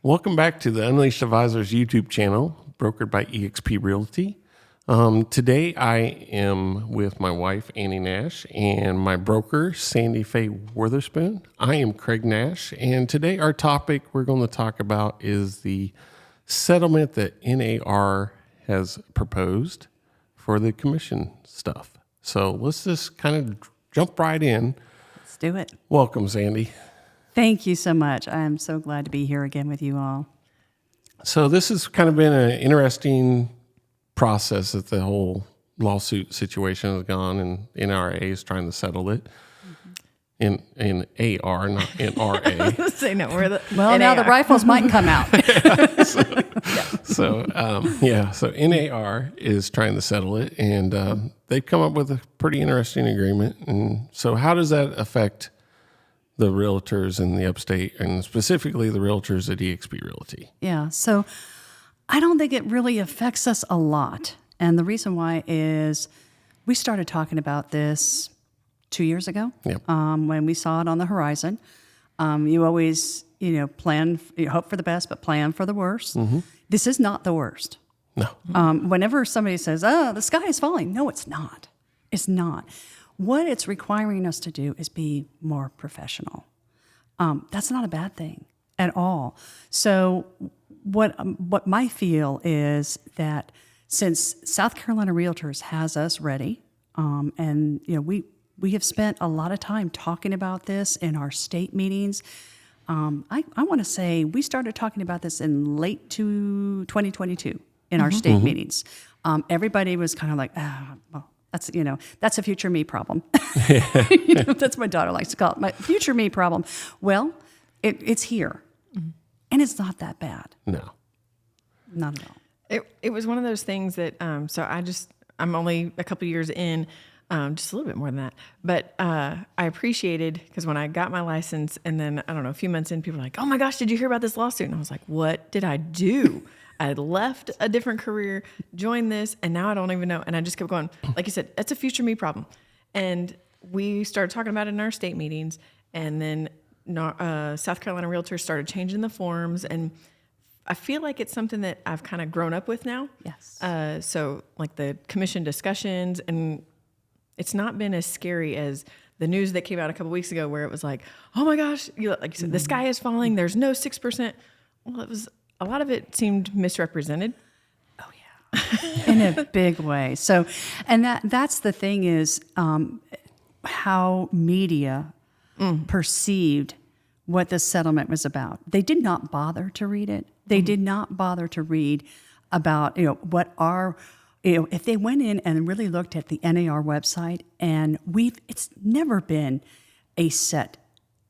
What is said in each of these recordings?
Welcome back to the Unleashed Advisors YouTube channel, brokered by EXP Realty. Today I am with my wife, Annie Nash, and my broker, Sandy Faye Witherspoon. I am Craig Nash, and today our topic we're going to talk about is the settlement that NAR has proposed for the commission stuff. So let's just kind of jump right in. Let's do it. Welcome, Sandy. Thank you so much. I'm so glad to be here again with you all. So this has kind of been an interesting process that the whole lawsuit situation has gone, and NRA is trying to settle it. In AR, not NRA. Say no, we're the Well, now the rifles might come out. So NAR is trying to settle it, and they've come up with a pretty interesting agreement. And so how does that affect the realtors in the upstate, and specifically the realtors at EXP Realty? Yeah, so I don't think it really affects us a lot. And the reason why is we started talking about this 2 years ago. Yep. When we saw it on the horizon. You always, plan, you hope for the best, but plan for the worst. Mm-hmm. This is not the worst. No. Whenever somebody says, oh, the sky is falling, no, it's not. It's not. What it's requiring us to do is be more professional. That's not a bad thing at all. So what my feel is that since South Carolina Realtors has us ready, and we have spent a lot of time talking about this in our state meetings. I want to say we started talking about this in late 2022 in our state meetings. Everybody was kind of like, well, that's a future me problem. That's what my daughter likes to call it, my future me problem. Well, it's here, and it's not that bad. No. Not at all. It was one of those things that, I'm only a couple years in, just a little bit more than that. But I appreciated, because when I got my license and then, I don't know, a few months in, people were like, oh my gosh, did you hear about this lawsuit? And I was like, what did I do? I had left a different career, joined this, and now I don't even know. And I just kept going, like you said, that's a future me problem. And we started talking about it in our state meetings. And then South Carolina Realtors started changing the forms. And I feel like it's something that I've kind of grown up with now. Yes. So like the commission discussions, and it's not been as scary as the news that came out a couple weeks ago where it was like, oh my gosh, like you said, the sky is falling. There's no 6%. Well, a lot of it seemed misrepresented. Oh yeah, in a big way. So, and that's the thing is how media perceived what the settlement was about. They did not bother to read it. They did not bother to read about what our if they went in and really looked at the NAR website, and it's never been a set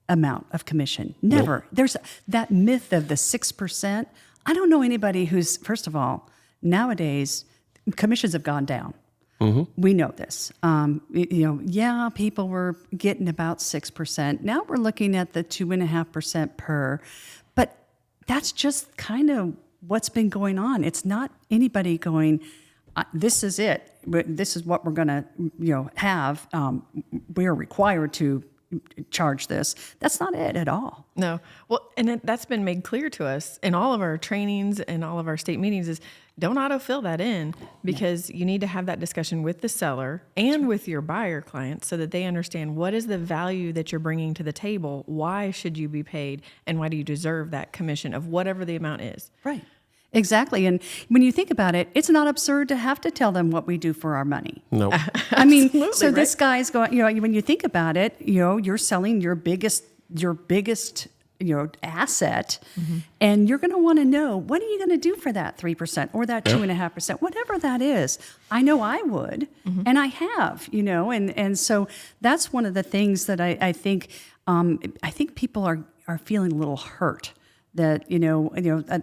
amount of commission. Never. Nope. There's that myth of the 6%. I don't know anybody who's, first of all, nowadays commissions have gone down. Mm-hmm. We know this. People were getting about 6%. Now we're looking at the 2.5% per, but that's just kind of what's been going on. It's not anybody going, this is it. This is what we're going to, have. We are required to charge this. That's not it at all. No. Well, and that's been made clear to us in all of our trainings and all of our state meetings is don't autofill that in, because you need to have that discussion with the seller and with your buyer client so that they understand what is the value that you're bringing to the table. Why should you be paid, and why do you deserve that commission of whatever the amount is? Right. Exactly. And when you think about it, it's not absurd to have to tell them what we do for our money. No. Nope. I mean, so right? This guy's going, when you think about it, you're selling your biggest, asset, and you're going to want to know, what are you going to do for that 3% or that 2.5%, whatever that is. I know I would, and I have, and so that's one of the things that I think people are feeling a little hurt. That,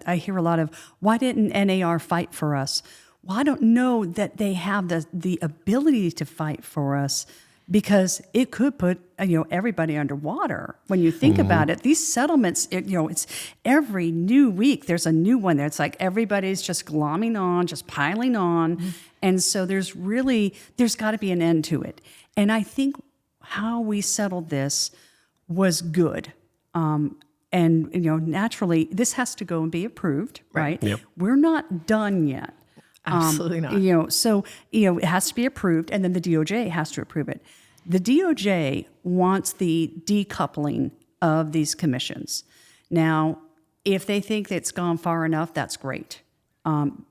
I hear a lot of, why didn't NAR fight for us? Well, I don't know that they have the ability to fight for us, because it could put, everybody underwater. When you think about it, these settlements, it's every new week, there's a new one there. It's like everybody's just glomming on, just piling on. And so there's got to be an end to it. And I think how we settled this was good. naturally this has to go and be approved, right? Yep. We're not done yet. Absolutely not. So it has to be approved, and then the DOJ has to approve it. The DOJ wants the decoupling of these commissions. Now, if they think it's gone far enough, that's great.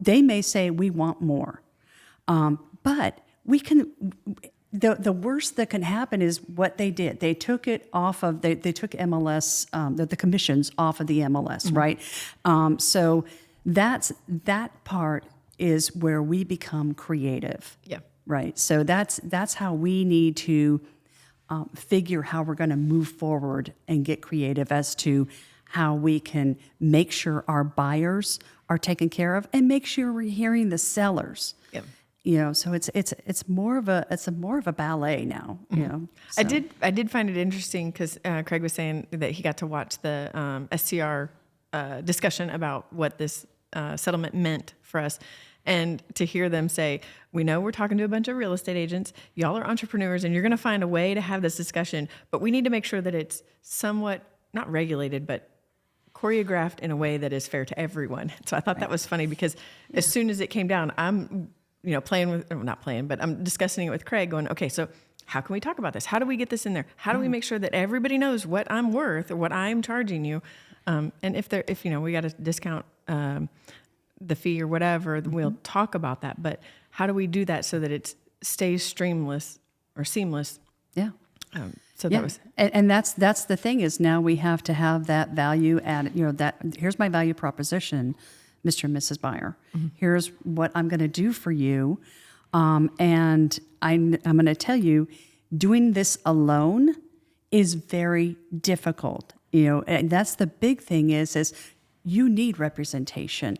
They may say we want more, but we can. The worst that can happen is what they did. They took it off of. They took MLS, the commissions off of the MLS, right? So that part is where we become creative. Yeah. Right. So that's how we need to figure how we're going to move forward and get creative as to how we can make sure our buyers are taken care of and make sure we're hearing the sellers. Yeah. So it's more of a ballet now. So. I did find it interesting because Craig was saying that he got to watch the SCR discussion about what this settlement meant for us. And to hear them say, we know we're talking to a bunch of real estate agents, y'all are entrepreneurs, and you're going to find a way to have this discussion, but we need to make sure that it's somewhat, not regulated, but choreographed in a way that is fair to everyone. So I thought that was funny because as soon as it came down, I'm not playing, but I'm discussing it with Craig going, okay, so how can we talk about this? How do we get this in there? How do we make sure that everybody knows what I'm worth or what I'm charging you? And if we got to discount the fee or whatever, we'll talk about that. But how do we do that so that it stays seamless? Yeah. That was, and that's the thing is now we have to have that value add. That here's my value proposition, Mr. and Mrs. Buyer. Here's what I'm going to do for you, and I'm going to tell you, doing this alone is very difficult. And that's the big thing is you need representation.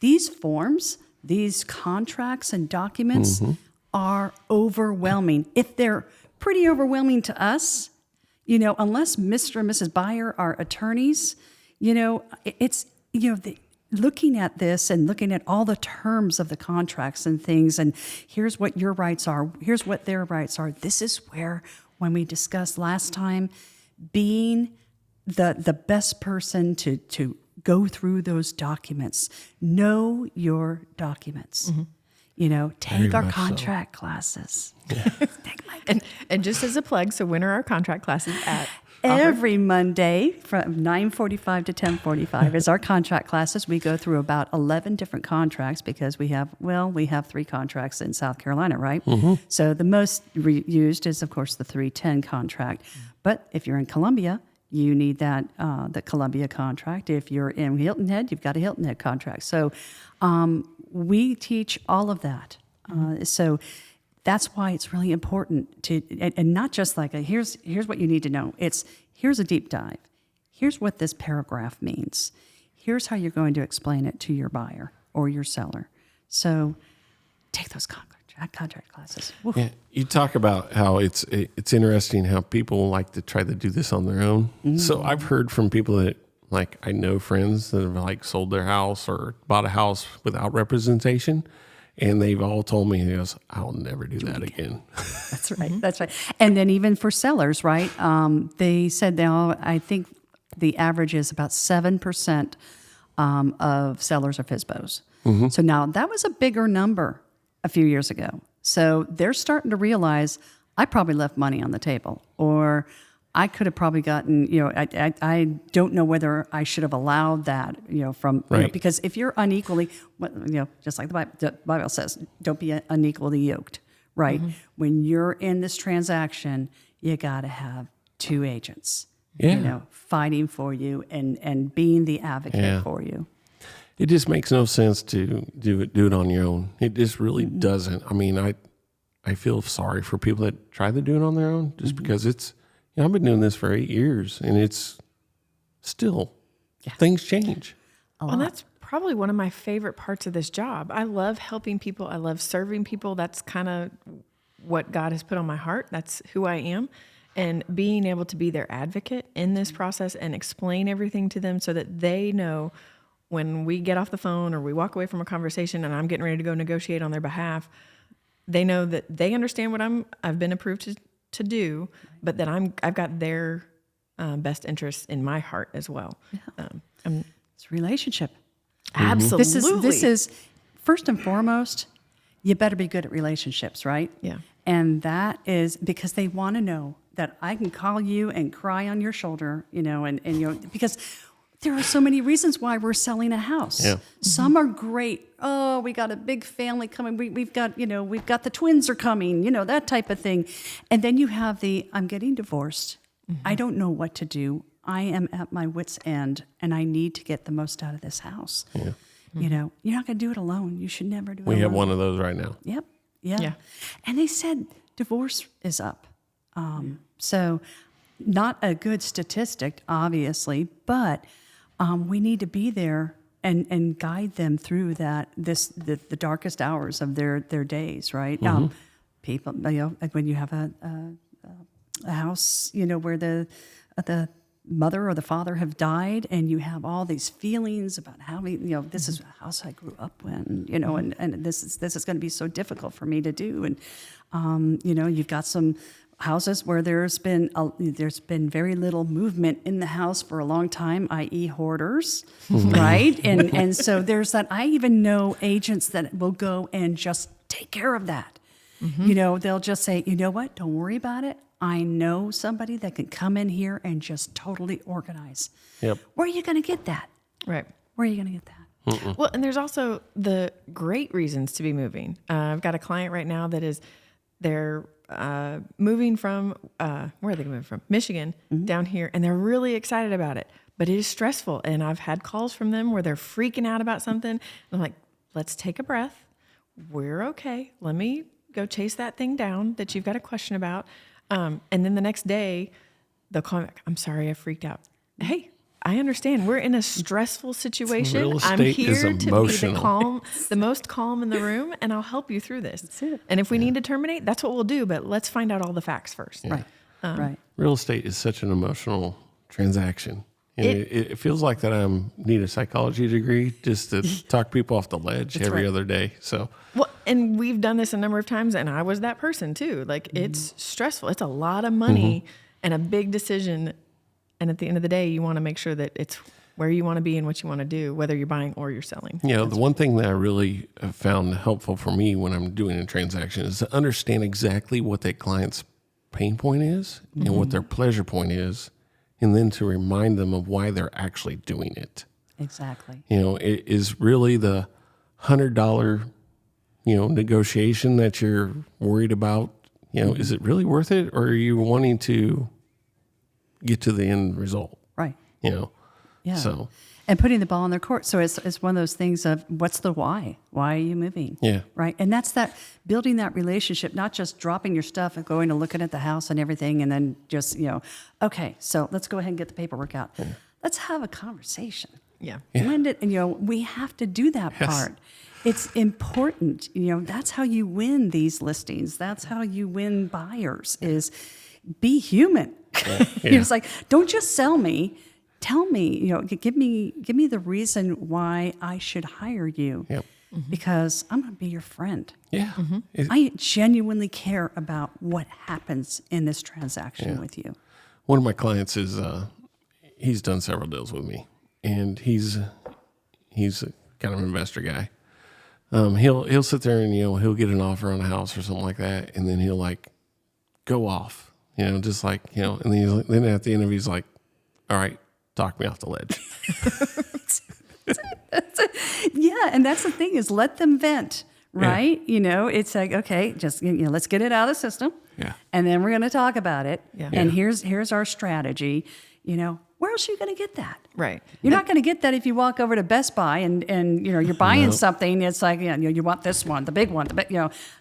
These forms, these contracts and documents are overwhelming. If they're pretty overwhelming to us, unless Mr. and Mrs. Buyer are attorneys, it's, looking at this and looking at all the terms of the contracts and things, and here's what your rights are, here's what their rights are. This is where, when we discussed last time, being the best person to go through those documents, know your documents. Take our contract classes. and just as a plug, so when are our contract classes at? Every Monday from 9:45 to 10:45 is our contract classes. We go through about 11 different contracts because we have 3 contracts in South Carolina, right? So the most used is, of course, the 310 contract. But if you're in Columbia, you need that the Columbia contract. If you're in Hilton Head, you've got a Hilton Head contract. So we teach all of that. So that's why it's really important to, and not just like here's what you need to know. Here's a deep dive. Here's what this paragraph means. Here's how you're going to explain it to your buyer or your seller. So take those contract classes. Woo. Yeah, you talk about how it's interesting how people like to try to do this on their own. So I've heard from people that, like, I know friends that have sold their house or bought a house without representation, and they've all told me, I'll never do that again. That's right. That's right. And then even for sellers, right? They said I think the average is about 7% of sellers are FSBOs. So now that was a bigger number a few years ago. So they're starting to realize I probably left money on the table, or I could have probably gotten, I don't know whether I should have allowed that, because if you're unequally, just like the Bible says, don't be unequally yoked, right? When you're in this transaction, you got to have 2 agents, fighting for you and being the advocate for you. It just makes no sense to do it on your own. It just really doesn't. I mean, I feel sorry for people that try to do it on their own just because it's, I've been doing this for 8 years and it's still, things change. Well, that's probably one of my favorite parts of this job. I love helping people. I love serving people. That's kind of what God has put on my heart. That's who I am. And being able to be their advocate in this process and explain everything to them so that they know when we get off the phone or we walk away from a conversation and I'm getting ready to go negotiate on their behalf, they know that they understand what I've been approved to do, but that I've got their best interests in my heart as well. It's a relationship. Absolutely. This is first and foremost, you better be good at relationships, right? Yeah. And that is because they want to know that I can call you and cry on your shoulder, because there are so many reasons why we're selling a house. Yeah. Some are great. Oh, we got a big family coming. We've got the twins are coming, that type of thing. And then you have I'm getting divorced. I don't know what to do. I am at my wit's end and I need to get the most out of this house. Yeah. You're not going to do it alone. You should never do it alone. We have one of those right now. Yep. Yeah. Yeah. And they said divorce is up. So not a good statistic, obviously, but we need to be there and guide them through the darkest hours of their days, right? People, when you have a house, where the mother or the father have died, and you have all these feelings about how this is a house I grew up in, and this is going to be so difficult for me to do, and you've got some houses where there's been very little movement in the house for a long time, i.e. hoarders, right? And so there's that. I even know agents that will go and just take care of that. They'll just say, you know what? Don't worry about it. I know somebody that can come in here and just totally organize. Yep. Where are you going to get that? Right. Where are you going to get that? Well, and there's also the great reasons to be moving. I've got a client right now that they're moving from, where are they moving from? Michigan down here, and they're really excited about it. But it is stressful, and I've had calls from them where they're freaking out about something. And I'm like, let's take a breath. We're okay. Let me go chase that thing down that you've got a question about. And then the next day, they'll call me back. I'm sorry, I freaked out. Hey, I understand. We're in a stressful situation. Real I'm estate here is to be emotional. the most calm in the room, and I'll help you through this. That's it. And if we need to terminate, that's what we'll do. But let's find out all the facts first. Right. Right. Real estate is such an emotional transaction. And it feels like that I need a psychology degree just to talk people off the ledge every other day. So, Well, and we've done this a number of times, and I was that person too. Like, it's stressful. It's a lot of money and a big decision. And at the end of the day, you want to make sure that it's where you want to be and what you want to do, whether you're buying or you're selling. the one thing that I really have found helpful for me when I'm doing a transaction is to understand exactly what that client's pain point is and what their pleasure point is, and then to remind them of why they're actually doing it. Exactly. It is really the $100, negotiation that you're worried about. Is it really worth it, or are you wanting to get to the end result? Right. Yeah. So, and putting the ball in their court. So it's one of those things of what's the why? Why are you moving? Yeah. Right. And that's that building that relationship, not just dropping your stuff and going and looking at the house and everything. And then just, okay, so let's go ahead and get the paperwork out. Yeah. Let's have a conversation. Yeah. Blend it. And, we have to do that part. It's important. That's how you win these listings. That's how you win buyers is be human. Yeah. It's like, don't just sell me. Tell me, give me the reason why I should hire you, because I'm going to be your friend. Yeah, I genuinely care about what happens in this transaction with you. One of my clients is he's done several deals with me, and he's kind of an investor guy. He'll sit there and he'll get an offer on a house or something like that, and then he'll like go off, just like and then at the end of it, he's like, all right, talk me off the ledge. Yeah, and that's the thing is let them vent, right? Yeah. It's like, okay, just let's get it out of the system. Yeah. And then we're going to talk about it. Yeah. And here's our strategy. Where else are you going to get that? Right. You're not going to get that if you walk over to Best Buy and you're buying something. It's like you want this one, the big one,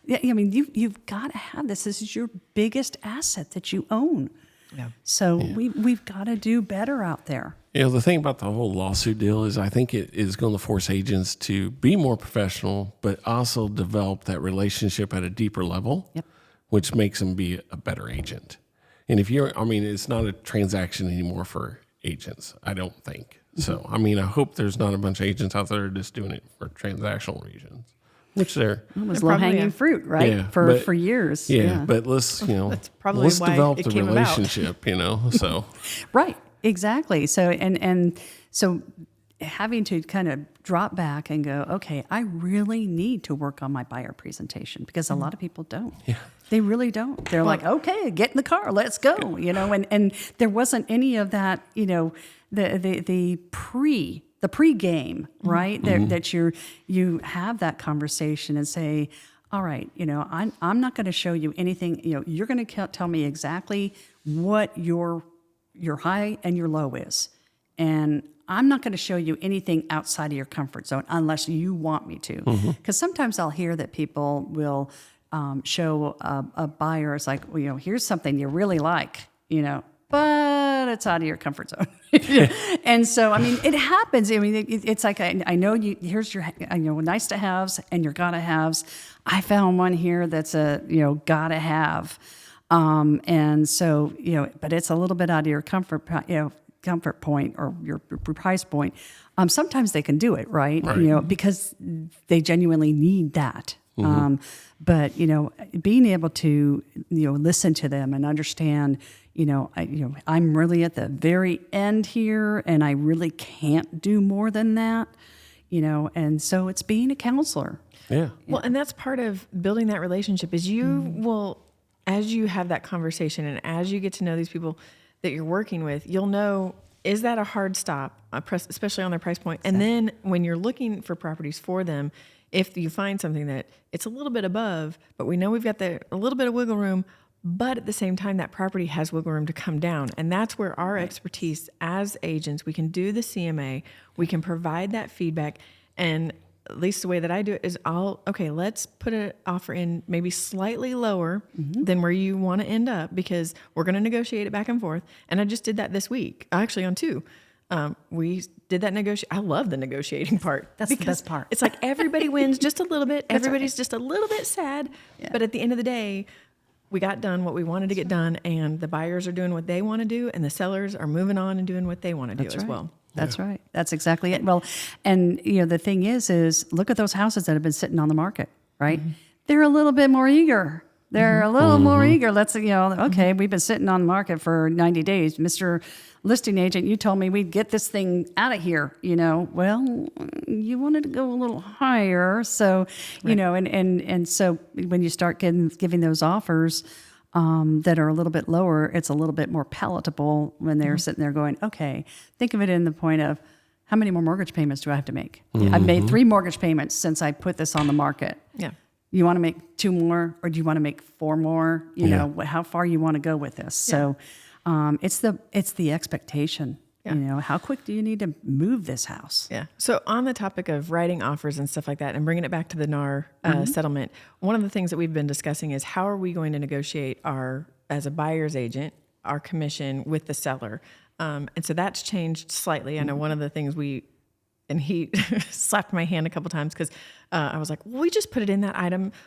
you've got to have this. This is your biggest asset that you own. Yeah. So we've got to do better out there. The thing about the whole lawsuit deal is I think it is going to force agents to be more professional, but also develop that relationship at a deeper level, which makes them be a better agent. And it's not a transaction anymore for agents, I don't think. So, I hope there's not a bunch of agents out there just doing it for transactional reasons. which they're It was They're probably, low-hanging yeah. fruit, right? Yeah, for but- years. yeah, but let's probably let's why develop it the came about. relationship. So Right, exactly. So and so having to kind of drop back and go, okay, I really need to work on my buyer presentation because a lot of people don't. Yeah. They really don't. They're like, okay, get in the car, let's go. And there wasn't any of that, the pre-game, right? That you have that conversation and say, all right, I'm not going to show you anything. You're going to tell me exactly what your high and your low is, and I'm not going to show you anything outside of your comfort zone unless you want me to. Because sometimes I'll hear that people will show a buyer, it's like, here's something you really like, but it's out of your comfort zone. And so, I mean, it happens. I mean, it's like, I know here's your, nice to haves and your gotta haves. I found one here that's a, gotta have. And so, but it's a little bit out of your comfort point or your price point. Sometimes they can do it, right? Because they genuinely need that. But being able to listen to them and understand, I'm really at the very end here, and I really can't do more than that. And so it's being a counselor. yeah, Well, and that's part of building that relationship is you will, as you have that conversation and as you get to know these people that you're working with, you'll know, is that a hard stop, especially on their price point? And then when you're looking for properties for them, if you find something that it's a little bit above, but we know we've got a little bit of wiggle room, but at the same time, that property has wiggle room to come down. And that's where our expertise as agents, we can do the CMA, we can provide that feedback. And at least the way that I do it is let's put an offer in maybe slightly lower than where you want to end up, because we're going to negotiate it back and forth. And I just did that this week, actually on 2. We did that I love the negotiating part. That's the best part. It's like everybody wins just a little bit. Everybody's just a little bit sad. Yeah. But at the end of the day, we got done what we wanted to get done, and the buyers are doing what they want to do, and the sellers are moving on and doing what they want to do as well. That's right. That's exactly it. Well, and the thing is look at those houses that have been sitting on the market, right? They're a little bit more eager. They're a little more eager. Let's, okay, we've been sitting on the market for 90 days. Mr. Listing Agent, you told me we'd get this thing out of here, well, you wanted to go a little higher. So, and so when you start giving those offers that are a little bit lower, it's a little bit more palatable when they're sitting there going, okay, think of it in the point of, how many more mortgage payments do I have to make? I've made 3 mortgage payments since I put this on the market. Yeah. You want to make 2 more, or do you want to make 4 more? How far you want to go with this. So it's the expectation. Yeah. How quick do you need to move this house? Yeah. So on the topic of writing offers and stuff like that, and bringing it back to the NAR settlement, one of the things that we've been discussing is how are we going to negotiate as a buyer's agent, our commission with the seller. And so that's changed slightly. I know one of the things and he slapped my hand a couple times because I was like, well, we just put it in that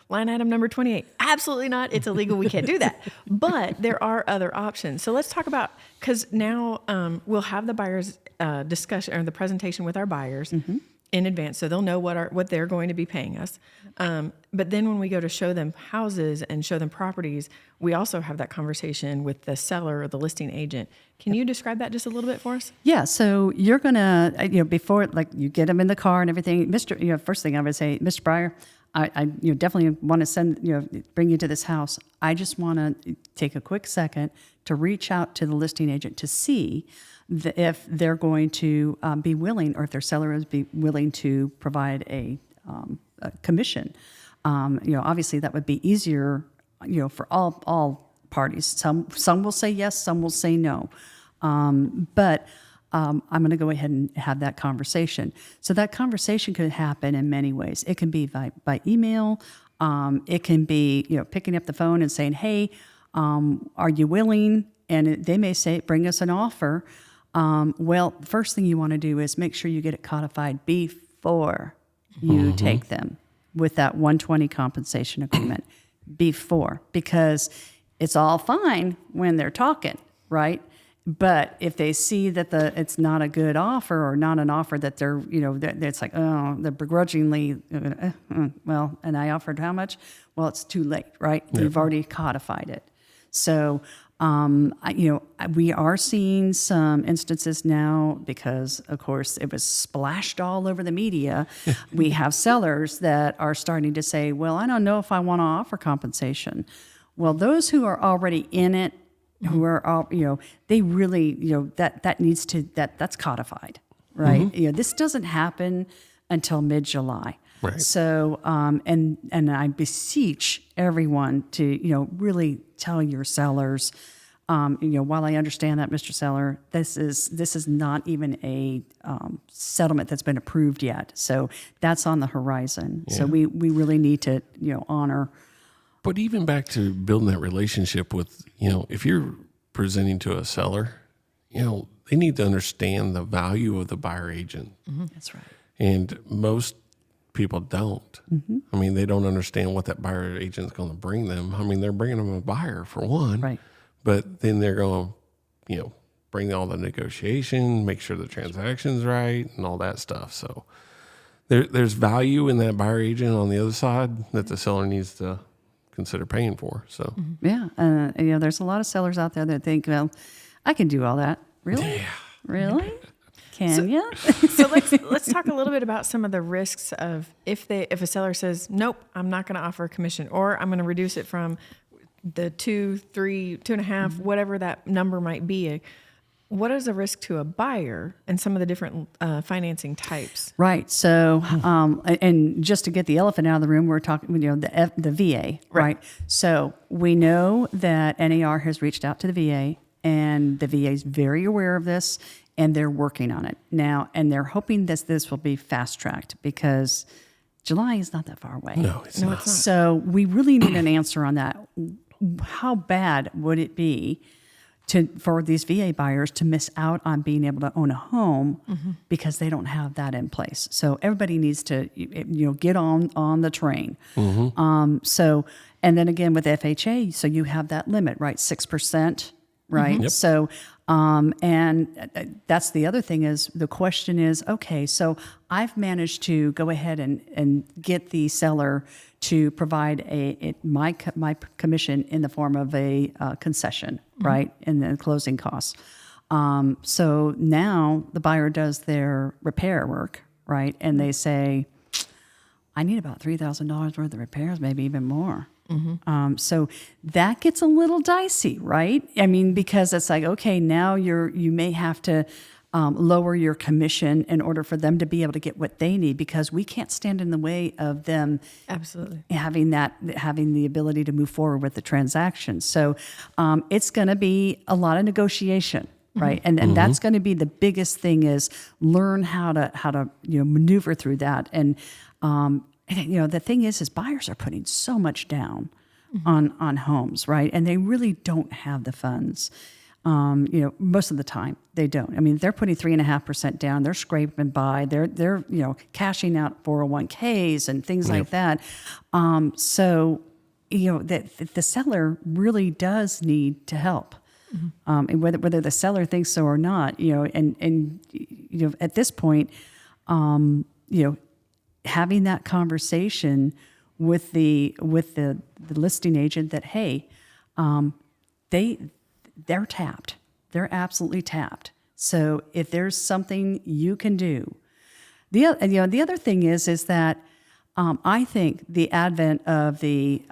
line item number 28. Absolutely not. It's illegal. We can't do that. But there are other options. So let's talk about, because now we'll have the buyers discussion or the presentation with our buyers in advance, so they'll know what they're going to be paying us. But then when we go to show them houses and show them properties, we also have that conversation with the seller or the listing agent. Can you describe that just a little bit for us? Yeah. So you're gonna, before you get them in the car and everything, Mr. First thing I would say, Mr. Breyer, I definitely want to bring you to this house. I just want to take a quick second to reach out to the listing agent to see if they're going to be willing, or if their seller is be willing to provide a commission. Obviously that would be easier, for all parties. Some will say yes, some will say no. But I'm going to go ahead and have that conversation. So that conversation could happen in many ways. It can be by email. It can be, picking up the phone and saying, hey, are you willing? And they may say, bring us an offer. Well, the first thing you want to do is make sure you get it codified before you take them with that 120 compensation agreement because it's all fine when they're talking, right? But if they see that it's not a good offer or not an offer that they're, that it's like, oh, they're begrudgingly, well, and I offered how much? Well, it's too late, right? We've already codified it. So, we are seeing some instances now because, of course, it was splashed all over the media. We have sellers that are starting to say, well, I don't know if I want to offer compensation. Well, those who are already in it, who are all, they really, that needs to, that's codified, right? This doesn't happen until mid-July. Right. So, and I beseech everyone to, really tell your sellers, while I understand that, Mr. Seller, this is not even a settlement that's been approved yet. So that's on the horizon. Yeah. So we really need to, honor. But even back to building that relationship with, if you're presenting to a seller, they need to understand the value of the buyer agent. Mm-hmm. That's right. And most people don't. Mm-hmm. I mean, they don't understand what that buyer agent is going to bring them. I mean, they're bringing them a buyer for one. Right. But then they're going to, bring all the negotiation, make sure the transaction's right, and all that stuff. So there's value in that buyer agent on the other side that the seller needs to consider paying for. So yeah, there's a lot of sellers out there that think, well, I can do all that. Really? Yeah. Really? Can you? So let's talk a little bit about some of the risks of if a seller says, nope, I'm not going to offer a commission, or I'm going to reduce it from the 2, 3, 2.5, whatever that number might be. What is a risk to a buyer and some of the different financing types? Right. So, and just to get the elephant out of the room, we're talking, the VA, right? So we know that NAR has reached out to the VA, and the VA is very aware of this, and they're working on it now, and they're hoping that this will be fast tracked because July is not that far away. No, it's not. So we really need an answer on that. How bad would it be for these VA buyers to miss out on being able to own a home because they don't have that in place? So everybody needs to, get on the train. So, and then again with FHA, so you have that limit, right? 6%, right? Yep. So, and that's the other thing is the question is, okay, so I've managed to go ahead and get the seller to provide my commission in the form of a concession, right, in the closing costs. So now the buyer does their repair work, right, and they say, I need about $3,000 worth of repairs, maybe even more. So that gets a little dicey, right? I mean, because it's like, okay, now you may have to lower your commission in order for them to be able to get what they need, because we can't stand in the way of them absolutely having the ability to move forward with the transaction. So it's going to be a lot of negotiation, right? And that's going to be the biggest thing is learn how to maneuver through that. And the thing is buyers are putting so much down on homes, right? And they really don't have the funds. Most of the time they don't. I mean, they're putting 3.5% down. They're scraping by. They're cashing out 401ks and things like that. So the seller really does need to help. And whether the seller thinks so or not, and at this point, having that conversation with the listing agent that, hey, they're tapped. They're absolutely tapped. So if there's something you can do, the other thing is that I think the advent of the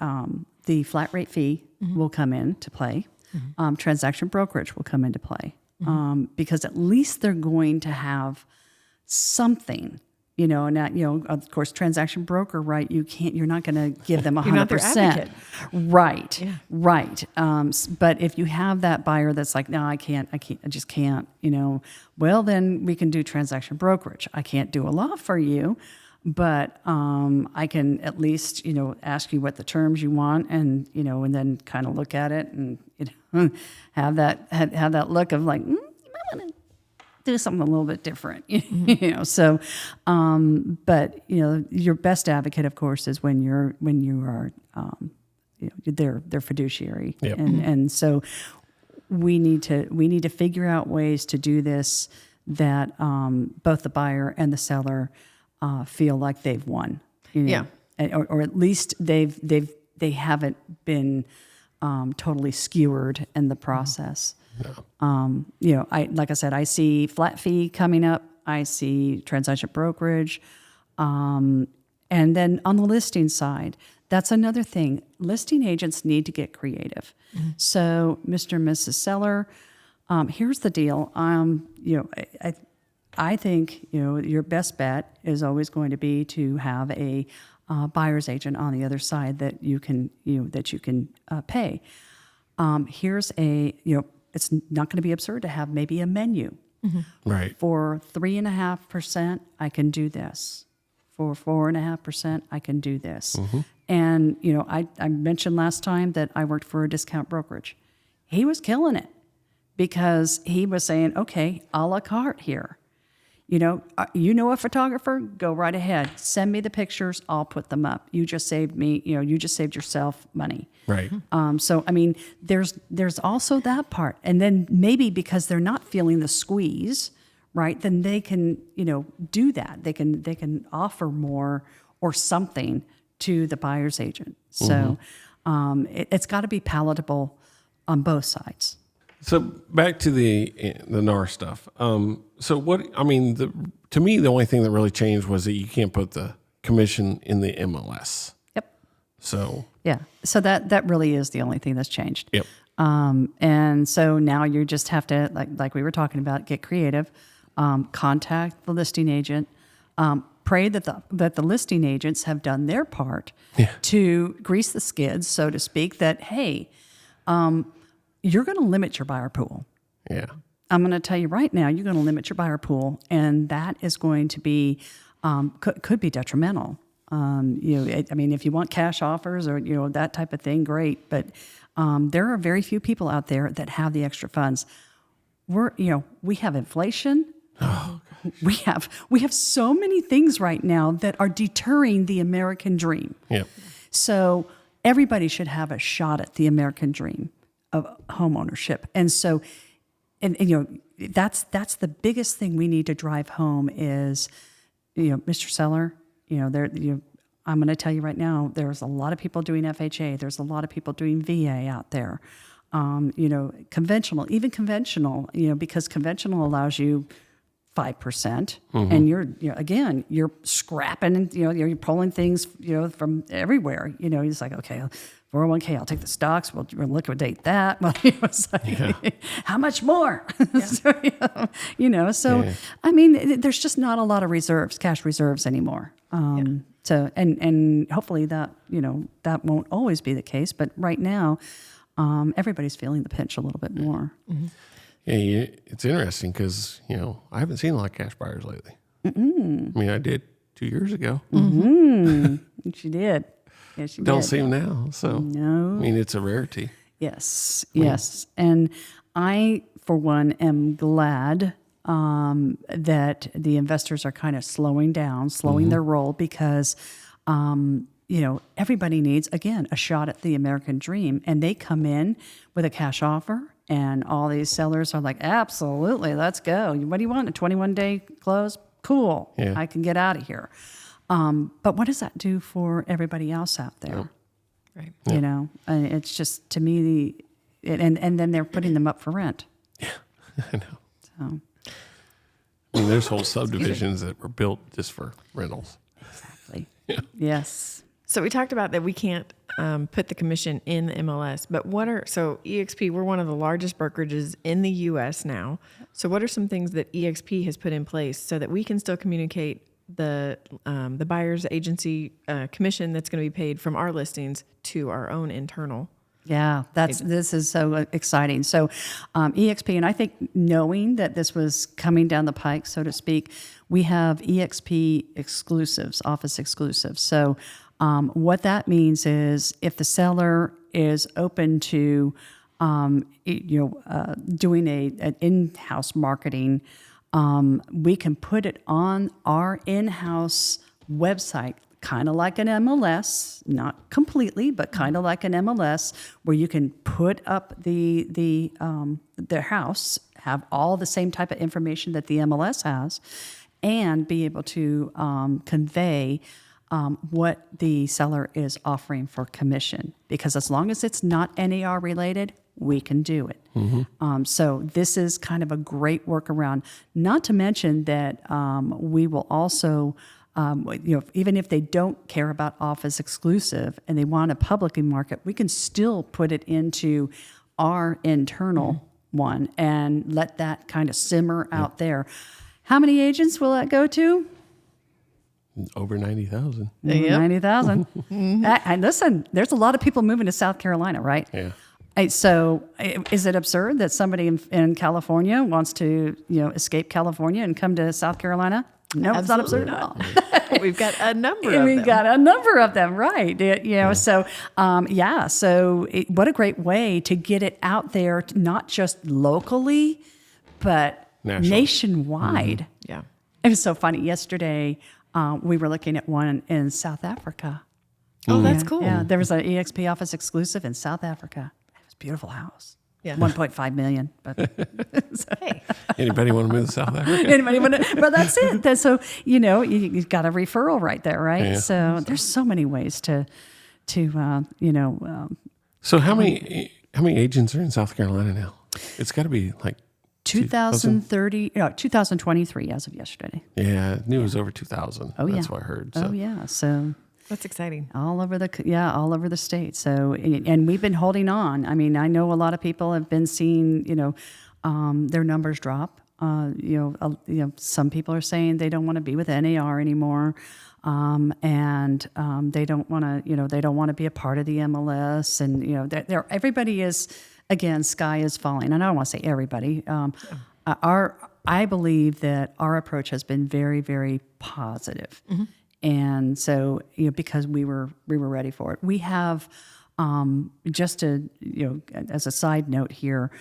flat rate fee will come into play. Transaction brokerage will come into play because at least they're going to have something. Of course, transaction broker, right? You're not going to give them 100%. You're not their advocate. Right. Yeah. Right. But if you have that buyer that's like, no, I just can't, well, then we can do transaction brokerage. I can't do a lot for you, but I can at least, ask you what the terms you want and, and then kind of look at it and, have that look of like, you might want to do something a little bit different, So, but your best advocate, of course, is when you are, their fiduciary, yep. and so we need to figure out ways to do this that both the buyer and the seller feel like they've won. You know? Yeah. Or at least they haven't been totally skewered in the process. No. You know, like I said, I see flat fee coming up. I see transaction brokerage. And then on the listing side, that's another thing. Listing agents need to get creative. So, Mr. and Mrs. Seller, here's the deal. You know, I think, you know, your best bet is always going to be to have a buyer's agent on the other side that you can pay. Here's it's not going to be absurd to have maybe a menu. Right. For 3.5%, I can do this. For 4.5%, I can do this. And, you know, I mentioned last time that I worked for a discount brokerage. He was killing it because he was saying, okay, a la carte here. You know a photographer? Go right ahead. Send me the pictures. I'll put them up. You just saved me, you just saved yourself money. Right. So, I mean, there's also that part. And then maybe because they're not feeling the squeeze, right, then they can, do that. They can offer more or something to the buyer's agent. So it's got to be palatable on both sides. So back to the NAR stuff. So to me, the only thing that really changed was that you can't put the commission in the MLS. Yep. So Yeah. So that really is the only thing that's changed. Yep. And so now you just have to, like we were talking about, get creative, contact the listing agent, pray that the listing agents have done their part to grease the skids, so to speak, that, hey, you're going to limit your buyer pool. Yeah. I'm going to tell you right now, you're going to limit your buyer pool, and that is going to be could be detrimental. If you want cash offers or that type of thing, great. But there are very few people out there that have the extra funds. We have inflation. Oh, we have so many things right now that are deterring the American dream. Yeah. So everybody should have a shot at the American dream of home ownership. And so, that's the biggest thing we need to drive home is, Mr. Seller, I'm going to tell you right now, there's a lot of people doing FHA. There's a lot of people doing VA out there. Conventional, because conventional allows you 5%, and you're scrapping, and you're pulling things, from everywhere. It's like, okay, 401k, I'll take the stocks. We'll liquidate that. Well, it's like, how much more? So, I mean, there's just not a lot of reserves, cash reserves anymore. So, and hopefully that won't always be the case. But right now, everybody's feeling the pinch a little bit more. Yeah, it's interesting because, I haven't seen a lot of cash buyers lately. I mean, I did 2 years ago. She did. Yeah, she Don't did. see them now. So, No. I mean, it's a rarity. Yes. And I, for one, am glad that the investors are kind of slowing their roll because, everybody needs, again, a shot at the American dream. And they come in with a cash offer. And all these sellers are like, absolutely, let's go. What do you want? A 21-day close? Cool. Yeah. I can get out of here. But what does that do for everybody else out there? Right. And it's just, to me, and then they're putting them up for rent. Yeah, I know. So. I mean, there's whole subdivisions that were built just for rentals. Exactly. Yeah. Yes. So we talked about that we can't put the commission in the MLS, but so EXP, we're one of the largest brokerages in the U.S. now. So what are some things that EXP has put in place so that we can still communicate the buyer's agency commission that's going to be paid from our listings to our own internal? Yeah, this is so exciting. So EXP, and I think knowing that this was coming down the pike, so to speak, we have EXP exclusives, office exclusives. So what that means is if the seller is open to doing an in-house marketing, we can put it on our in-house website kind of like an MLS, not completely, but kind of like an MLS, where you can put up their house, have all the same type of information that the MLS has, and be able to convey what the seller is offering for commission. Because as long as it's not NAR related, we can do it. So this is kind of a great workaround. Not to mention that we will also, even if they don't care about office exclusive and they want a publicly market, we can still put it into our internal one and let that kind of simmer out there. How many agents will that go to? Over 90,000. Yep. 90,000. And listen, there's a lot of people moving to South Carolina, right? Yeah. So is it absurd that somebody in California wants to, escape California and come to South Carolina? No, it's not absurd at all. We've got a number of them. We've got a number of them, right? So what a great way to get it out there, not just locally, but nationwide. Yeah. It was so funny. Yesterday, we were looking at one in South Africa. Oh, that's cool. Yeah, there was an EXP office exclusive in South Africa. It was a beautiful house. Yeah. 1.5 million. But Hey. Anybody want to move to South Africa? anybody want to? But that's it. So you've got a referral right there, right? Yeah. So there's so many ways to. So how many agents are in South Carolina now? It's got to be like 2023 as of yesterday. Yeah, I knew it was over 2,000. Oh, That's yeah. what I heard. So. Oh yeah. So That's exciting. all over the state. So, and we've been holding on. I mean, I know a lot of people have been seeing, their numbers drop. Some people are saying they don't want to be with NAR anymore. And they don't want to be a part of the MLS. And, everybody is, again, sky is falling. And I don't want to say everybody. I believe that our approach has been very, very positive. And so, because we were ready for it, we have as a side note here,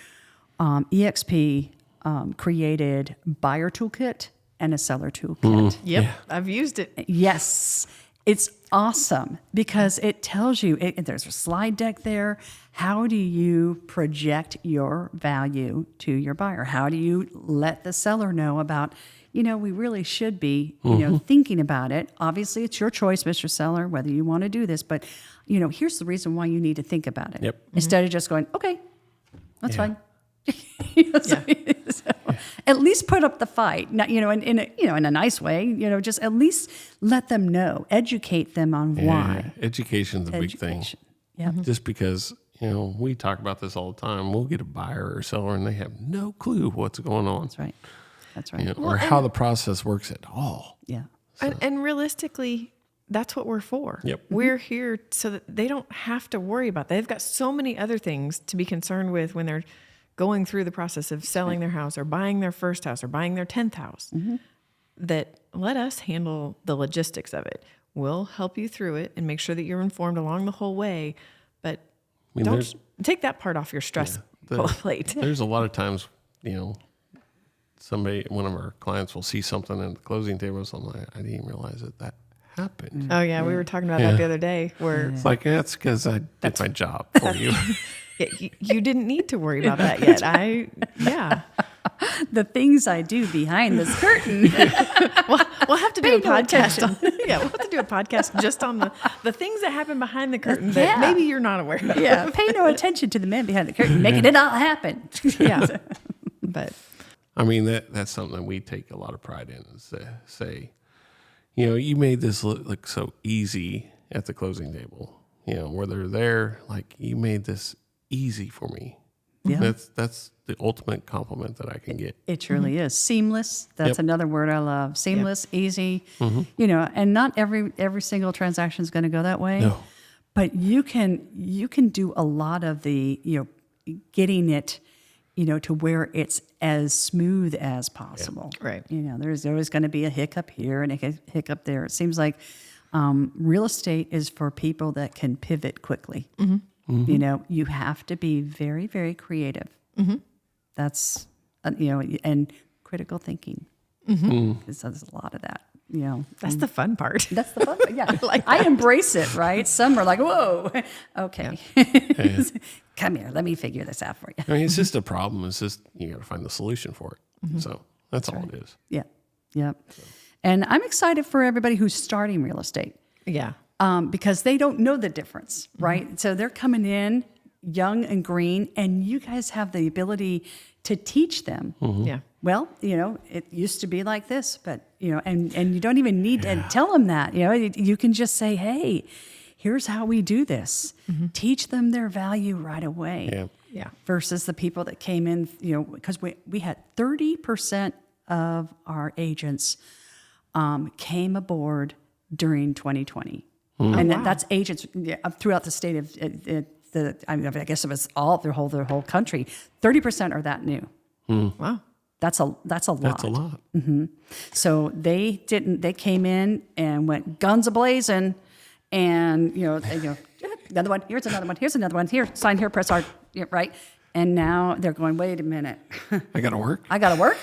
EXP created buyer toolkit and a seller toolkit. Yep. I've used it. Yes, it's awesome because it tells you. There's a slide deck there. How do you project your value to your buyer? How do you let the seller know about? We really should be, thinking about it. Obviously, it's your choice, Mr. Seller, whether you want to do this. But, here's the reason why you need to think about it. Yep. Instead of just going, okay, that's fine. Yeah. At least put up the fight. Not, in a nice way. Just at least let them know, educate them on why. Education's a big thing. Yeah. Just because, we talk about this all the time. We'll get a buyer or seller and they have no clue what's going on. That's right. That's right. Or how the process works at all. Yeah. And realistically, that's what we're for. Yep. We're here so that they don't have to worry about that. They've got so many other things to be concerned with when they're going through the process of selling their house or buying their first house or buying their 10th house, that let us handle the logistics of it. We'll help you through it and make sure that you're informed along the whole way, but don't take that part off your stress plate. There's a lot of times, one of our clients will see something in the closing table. So I'm like, I didn't even realize that happened. Oh yeah, we were talking about that the other day. Where It's like, that's because I did my job for you. you didn't need to worry about that yet. The things I do behind this curtain. We'll have to do a Pay no podcast. attention. We'll have to do a podcast just on the things that happen behind the curtain that maybe you're not aware of. Yeah, pay no attention to the man behind the curtain, making it all happen. Yeah, but I mean, that's something that we take a lot of pride in, is to say, you made this look so easy at the closing table. Where they're there, like, you made this easy for me. Yeah. That's the ultimate compliment that I can get. It truly is seamless. That's another word I love. Seamless, easy. And not every single transaction is going to go that way. No. But you can do a lot of the getting it to where it's as smooth as possible. Yeah. Right. There's always going to be a hiccup here and a hiccup there. It seems like real estate is for people that can pivot quickly. You have to be very, very creative. That's, and critical thinking. Because there's a lot of that. That's the fun part. That's the fun part. Yeah, I embrace it, right? Some are like, whoa, okay. Come here, let me figure this out for you. I mean, it's just a problem. It's just you got to find the solution for it. So that's all it is. Yeah, yeah. And I'm excited for everybody who's starting real estate. Yeah. Because they don't know the difference, right? So they're coming in young and green, and you guys have the ability to teach them. Yeah. Well, it used to be like this, but, and you don't even need to tell them that. You can just say, hey, here's how we do this. Teach them their value right away. Yeah. Yeah. Versus the people that came in, because we had 30% of our agents came aboard during 2020. And that's agents throughout the state of I guess it was all the whole country. 30% are that new. Wow. That's a lot. That's a lot. So they came in and went guns a-blazing, and another one, here's another one, here's another one, here, sign here, press hard, right? And now they're going, wait a minute. I got to work. I got to work.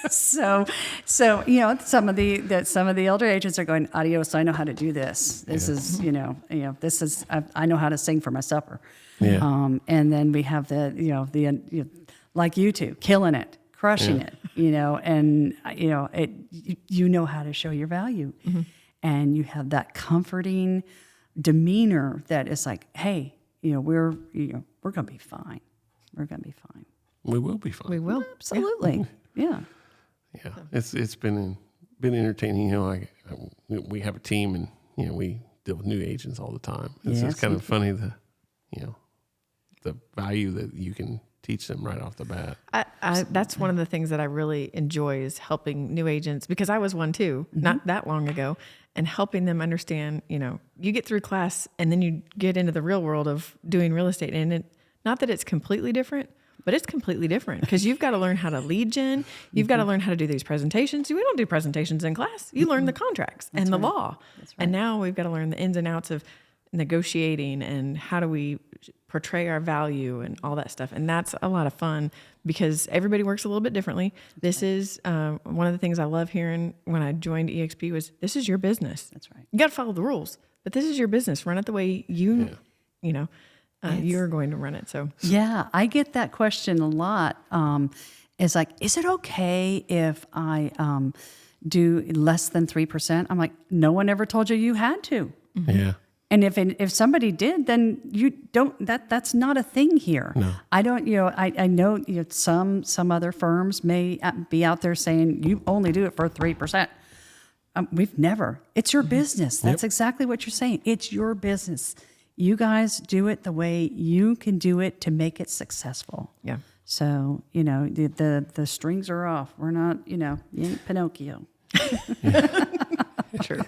So some of the elder agents are going, adios, I know how to do this. This is, this is, I know how to sing for my supper. Yeah. And then we have like you two, killing it, crushing it, and you know how to show your value. And you have that comforting demeanor that is like, hey, we're going to be fine. We're going to be fine. We will be fine. We will. Absolutely. Yeah. Yeah, it's been entertaining. We have a team, and we deal with new agents all the time. It's just kind of funny the value that you can teach them right off the bat. That's one of the things that I really enjoy is helping new agents, because I was one too, not that long ago, and helping them understand. You get through class and then you get into the real world of doing real estate, and not that it's completely different. But it's completely different because you've got to learn how to lead gen. You've got to learn how to do these presentations. We don't do presentations in class. You learn the contracts and the law. That's right. And now we've got to learn the ins and outs of negotiating and how do we portray our value and all that stuff. And that's a lot of fun because everybody works a little bit differently. This is one of the things I love hearing when I joined EXP was, this is your business. That's right. You got to follow the rules, but this is your business. Run it the way you're going to run it. So yeah, I get that question a lot. It's like, is it okay if I do less than 3%? I'm like, no one ever told you had to. Yeah. And if somebody did, then you don't. That's not a thing here. No. I don't. I know. Some other firms may be out there saying you only do it for 3%. We've never. It's your business. That's exactly what you're saying. It's your business. You guys do it the way you can do it to make it successful. yeah. So, the strings are off. We're not, you ain't Pinocchio. True.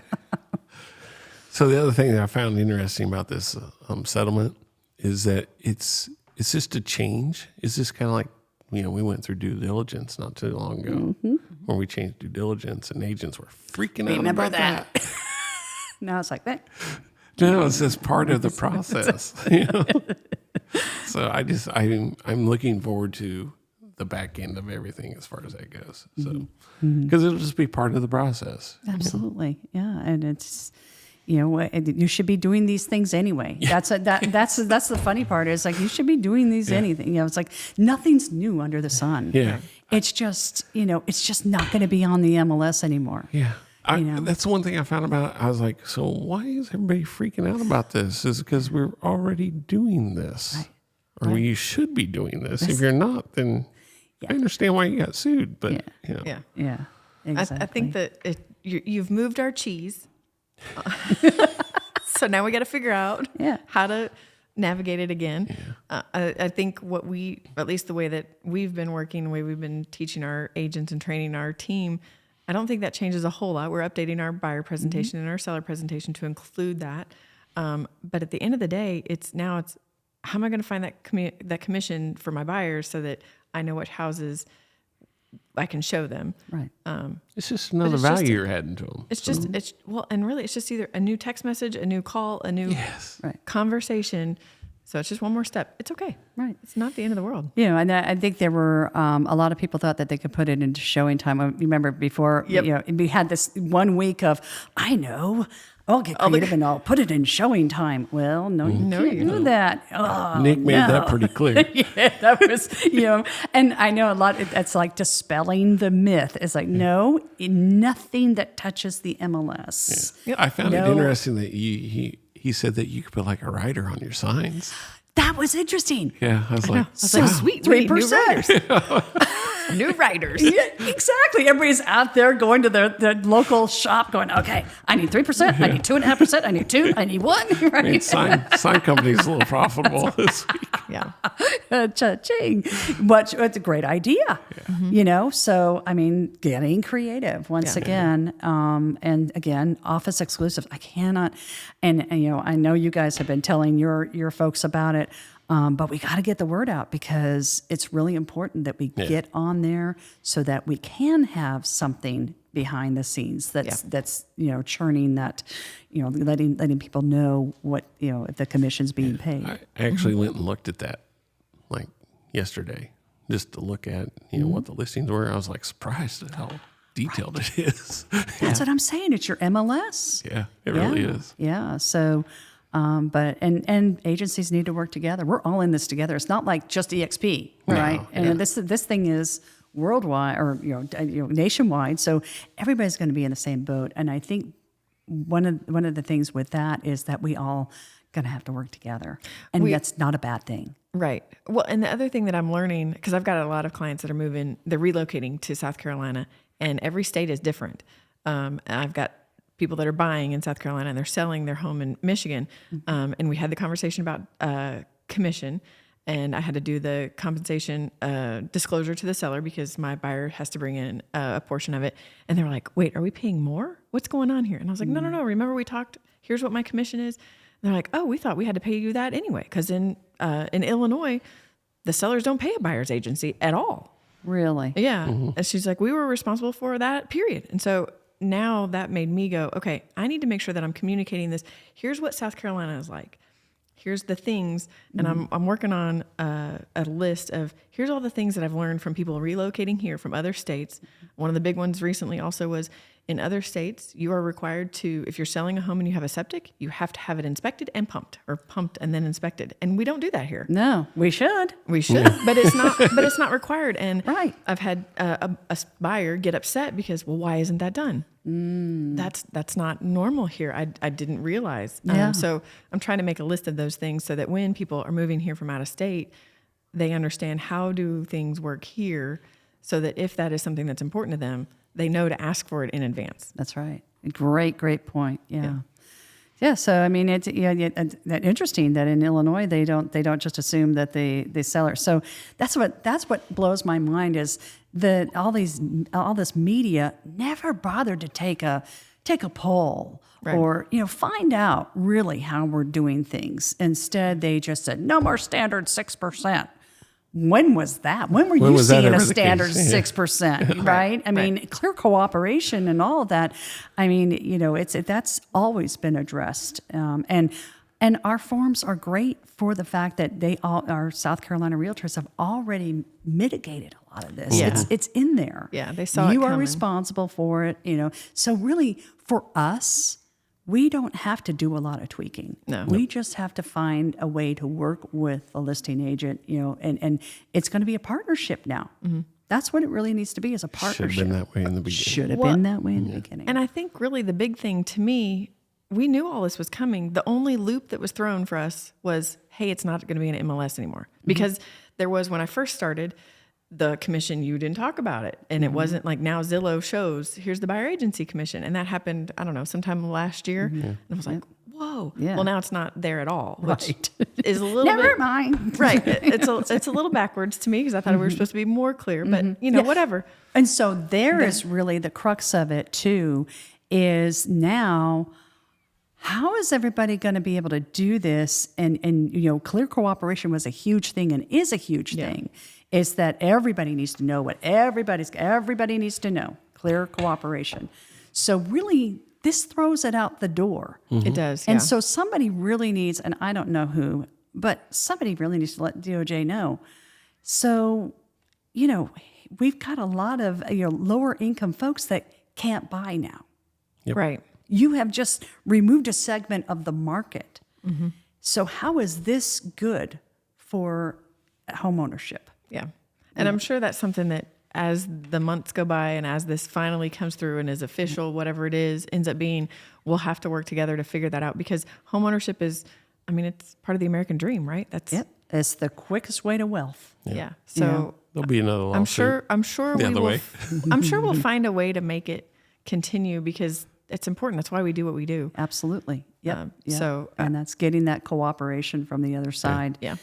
So the other thing that I found interesting about this settlement is that it's just a change. It's just kind of like, we went through due diligence not too long ago where we changed due diligence and agents were freaking out about that. Now it's like that. No, it's just part of the process. So I'm looking forward to the back end of everything as far as that goes. So, because it'll just be part of the process. Absolutely, yeah, and it's you should be doing these things anyway. That's the funny part is like you should be doing these anything. It's like nothing's new under the sun. Yeah, it's just it's just not going to be on the MLS anymore. Yeah. That's one thing I found about it. I was like, so why is everybody freaking out about this? Is because we're already doing this. Right. Or you should be doing this. If you're not, then I understand why you got sued. But, Yeah. Exactly. I think that you've moved our cheese. So now we got to figure out how to navigate it again. Yeah. I think at least the way that we've been working, the way we've been teaching our agents and training our team, I don't think that changes a whole lot. We're updating our buyer presentation and our seller presentation to include that. But at the end of the day, it's how am I going to find that commission for my buyers so that I know what houses I can show them. Right. It's just another value you're adding to them. It's just, and really it's just either a new text message, a new call, a new conversation So it's just one more step. It's okay. Right. It's not the end of the world. You know, and I think there were a lot of people thought that they could put it into showing time. I remember before, Yep. you know, we had this 1 week of, I know, I'll get creative and I'll put it in showing time. Well, no, you can't do that. Oh, Nick made that pretty clear. Yeah, that was, you know, and I know a lot, it's like dispelling the myth. It's like, no, nothing that touches the MLS. Yeah. I found it No. interesting that he said that you could put like a rider on your signs. That was interesting. Yeah, I was like, I was like, sweet, we need new 3%. writers. New writers. Yeah, exactly. Everybody's out there going to their local shop going, okay, I need 3%, I need 2.5%, I need 2, I need 1. I Right? mean, sign company's a little profitable this week. Yeah. Cha-ching. But it's a great idea, you know? So, I mean, getting creative once again. And again, office exclusive. I cannot, and, you know, I know you guys have been telling your folks about it. But we got to get the word out because it's really important that we get on there so that we can have something behind the scenes that's you know, churning that, you know, letting people know what, you know, if the commission's being paid. I actually went and looked at that like yesterday just to look at, you know, what the listings were. I was like surprised at how detailed it is. That's what I'm saying. It's your MLS. Yeah, it really is. Yeah. So, but and agencies need to work together. We're all in this together. It's not like just EXP, right? And this thing is worldwide or you know nationwide. So everybody's going to be in the same boat. And I think one of the things with that is that we all going to have to work together, and that's not a bad thing. Right. Well, and the other thing that I'm learning, because I've got a lot of clients that are they're relocating to South Carolina, and every state is different. I've got people that are buying in South Carolina and they're selling their home in Michigan. And we had the conversation about commission, and I had to do the compensation disclosure to the seller because my buyer has to bring in a portion of it. And they were like, wait, are we paying more? What's going on here? And I was like, no. Remember we talked, here's what my commission is. And they're like, oh, we thought we had to pay you that anyway. Because in Illinois, the sellers don't pay a buyer's agency at all. Really? Yeah. And she's like, we were responsible for that, period. And so now that made me go, okay, I need to make sure that I'm communicating this. Here's what South Carolina is like. Here's the things, and I'm working on a list of here's all the things that I've learned from people relocating here from other states. One of the big ones recently also was in other states, you are required to, if you're selling a home and you have a septic, you have to have it inspected and pumped, or pumped and then inspected. And we don't do that here. No, we should. We should, but it's not. But it's not required. And Right. I've had a buyer get upset because, well, why isn't that done? That's not normal here. I didn't realize. Yeah. So I'm trying to make a list of those things so that when people are moving here from out of state, they understand how do things work here, so that if that is something that's important to them, they know to ask for it in advance. That's right. Great point. Yeah. Yeah. So I mean, it's interesting that in Illinois they don't just assume that the seller. So that's what blows my mind is that all this media never bothered to take a poll or find out really how we're doing things. Instead, they just said no more standard 6%. When was that? When were you seeing a standard 6%? Right? I mean, clear cooperation and all of that. I mean, that's always been addressed. And our forms are great for the fact that our South Carolina realtors have already mitigated a lot of this. Yeah. It's in there. Yeah, they saw you it are coming. responsible for it. So really, for us, we don't have to do a lot of tweaking. No. We just have to find a way to work with a listing agent, and it's going to be a partnership now. Mm-hmm. That's what it really needs to be, is a partnership. Should have been that way in the beginning. Should have been that way in the beginning. And I think really the big thing to me, we knew all this was coming. The only loop that was thrown for us was, hey, it's not going to be an MLS anymore. Because there was, when I first started, the commission, you didn't talk about it. And it wasn't like now Zillow shows, here's the buyer agency commission. And that happened, I don't know, sometime last year. And I was like, whoa. Yeah. Well, now it's not there at all, which Right. is a little Never bit. mind. Right. It's a little backwards to me because I thought we were supposed to be more clear, but whatever. And so there is really the crux of it too, is now how is everybody going to be able to do this? And clear cooperation was a huge thing and is a huge thing. Is that everybody needs to know what everybody needs to know. Clear cooperation. So really, this throws it out the door. It does. And so somebody really needs, and I don't know who, but somebody really needs to let DOJ know. So, we've got a lot of lower income folks that can't buy now. Yep. Right. You have just removed a segment of the market. So how is this good for home ownership? Yeah. And I'm sure that's something that as the months go by and as this finally comes through and is official, whatever it is, ends up being, we'll have to work together to figure that out because homeownership is, it's part of the American dream, right? That's It's the quickest way to wealth. yeah. So There'll be another lawsuit. I'm sure the we other will. way. I'm sure we'll find a way to make it continue because it's important. That's why we do what we do. Absolutely. Yep. So, and that's getting that cooperation from the other side. Yeah.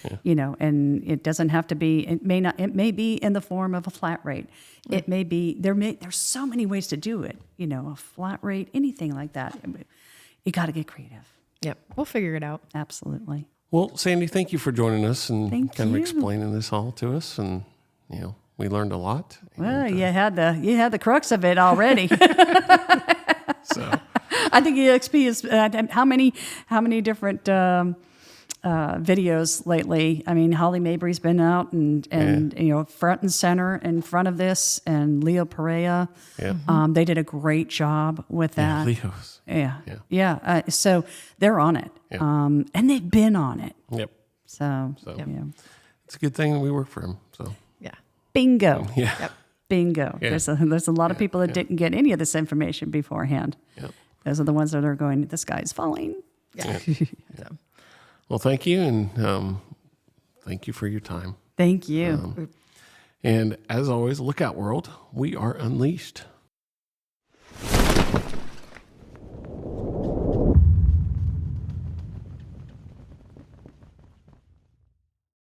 And it doesn't have to be, it may be in the form of a flat rate. It may be, there's so many ways to do it, a flat rate, anything like that. You got to get creative. Yep. We'll figure it out. Absolutely. Well, Sandy, thank you for joining us and Thank kind of you. explaining this all to us. And, we learned a lot. Well, you had the crux of it already. So, I think EXP is how many different videos lately. Holly Mabry's been out and front and center in front of this, and Leo Perea. yeah. They did a great job with that. Leo's. Yeah. So they're on it, and they've been on it. Yep. So Yep. It's a good thing we work for him. So, Yeah. bingo, yeah. Yep. bingo. Yeah. There's a lot of people that didn't get any of this information beforehand. Yep. Those are the ones that are going, the sky's falling. Yeah. Well, thank you. And thank you for your time. Thank you. And as always, look out, world. We are unleashed.